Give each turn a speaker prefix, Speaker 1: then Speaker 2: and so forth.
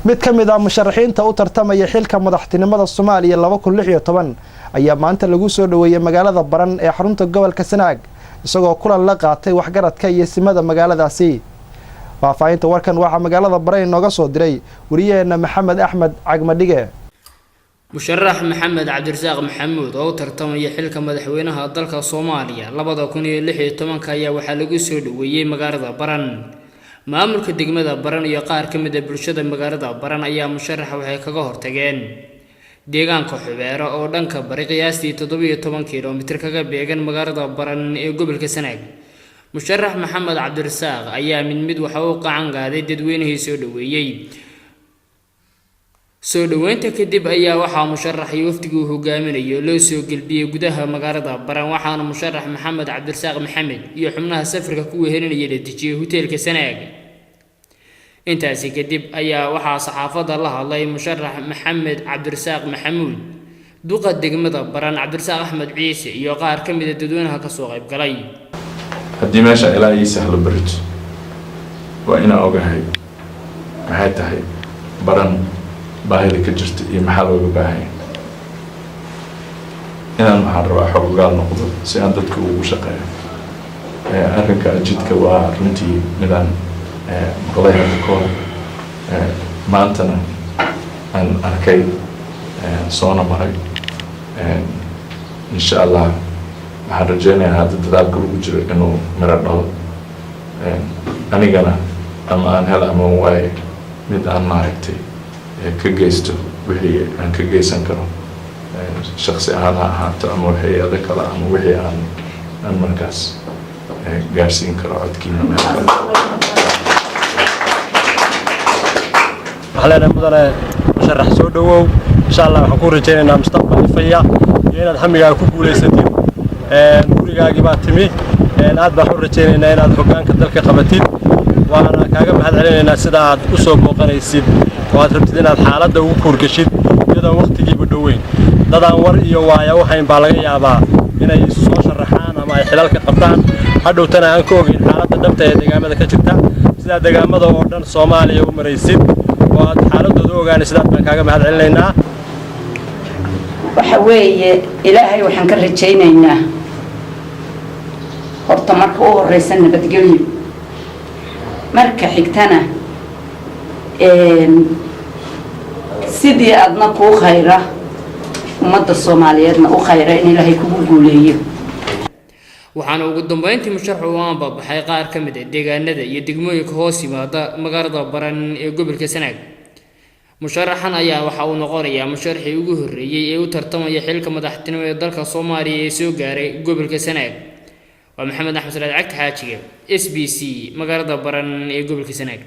Speaker 1: mid ka mid ah musharaxiinta u tartamaya xilka madaxtinimada Soomaaliya 2016 ayaa maanta lagu soo dhaweeyay magaalada Baran ee xarunta gobolka Sanaag isagoo kulan la qaatay waxgaradka iyo simada magaaladaasi faafaynta warkan waxa magaalada Baran nooga soo diray wariyeena Maxamed Axmed Cagmadhige
Speaker 2: musharax Maxamed Cabdirasaaq Maxamuud oo tartamaya xilka madaxweynaha dalka Soomaaliya 2016 ayaa waxa lagu soo dhaweeyay magaalada Baran maamulka degmada Baran iyo qaar ka mid ah bulshada magaalada Baran ayaa musharaxa waxay kaga hortageen deegaanka Xubeero oo dhanka bari qiyaastii 17 kiiloomitir kaga beegan magaalada Baran ee gobolka Sanaag musharax Maxamed Cabdirasaaq ayaa mid waxa uu qacan qaaday dadweynaha soo dhaweeyay soo dhaweynta kadib ayaa waxa musharax wafdigu hogaaminayo loo soo galbiyay gudaha magaalada Baran waxaana musharax Maxamed Cabdirasaaq Maxamed iyo xubnaha safarka ku wehelinaya la dejiyay hoteelka Sanaag intaasi kadib ayaa waxa saxaafada la hadlay musharax Maxamed Cabdirasaaq Maxamuud duqa degmada Baran Cabdirasaaq Axmed Ciise iyo qaar ka mid ah dadweynaha ka soo qayb galay
Speaker 3: haddii meesha ilaa ay sahlo barito waa ina ogahay maxay tahay Baran baahida ka jirta iyo maxaa looga baahan inaan maxaan rabaa xoggaal noqdo si aan dadka ugu shaqeeyo arrinka jidka waa runtii midaan maqlay hadda kahor maantana aan arkay soona maray insha allah waxaan rajeynayaa hadda dadaalka ugu jiro inuu miro dhalo anigana ama aan hel ama waaye mid aan maaragtay ka geysto wixii aan ka geysan karo shakhsi ahaan ha ahaato ama hay'ado kale ama wixii aan markaas gaarsiin karo codkiina meel kale
Speaker 4: waxaan mudane musharax soo dhawow insha Allah waxaan ku rajeynaynaa mustaqbal ifaya iyo inaad hamigaaga ku guuleysatid gurigaagii baa timi aad baan u rajeynaynaa inaad hoggaanka dalka qabatid waana kaaga mahad celinaynaa sida aad u soo booqanaysid oo aad rabtid inaad xaaladda ugu kurgashid iyadoo waqtigiiba dhoweyn dadaan war iyo waaya waxayn baa laga yaabaa inay soo sharaxaan ama ay xilalka qabtaan hadhowtana aan ka ogeyn xaaladda dhabta ee deegaamada ka jirta sida deegaamada oo dhan Soomaaliya u maraysid oo aad xaaladooda ogaanaysid aad baan kaaga mahad celinaynaa
Speaker 5: waxa weeye ilaahay waxaan ka rajaynaynaa horta marka u horeysa nabadgelyo marka xigtana sidii aadna ku khayra ummadda Soomaaliyeedna u khayra in ilaahay kugu guuleeyo
Speaker 2: waxaana ugu dambeyntii musharax uu aan baxay qaar ka mid ah deegaanada iyo degmooyinka hoos yimaada magaalada Baran ee gobolka Sanaag musharaxan ayaa waxa uu noqonayaa musharaxii ugu horeeyay ee u tartamaya xilka madaxtinimada ee dalka Soomaaliya ee soo gaaray gobolka Sanaag waa Maxamed Axmed Cagta Xaajiga SBC magaalada Baran ee gobolka Sanaag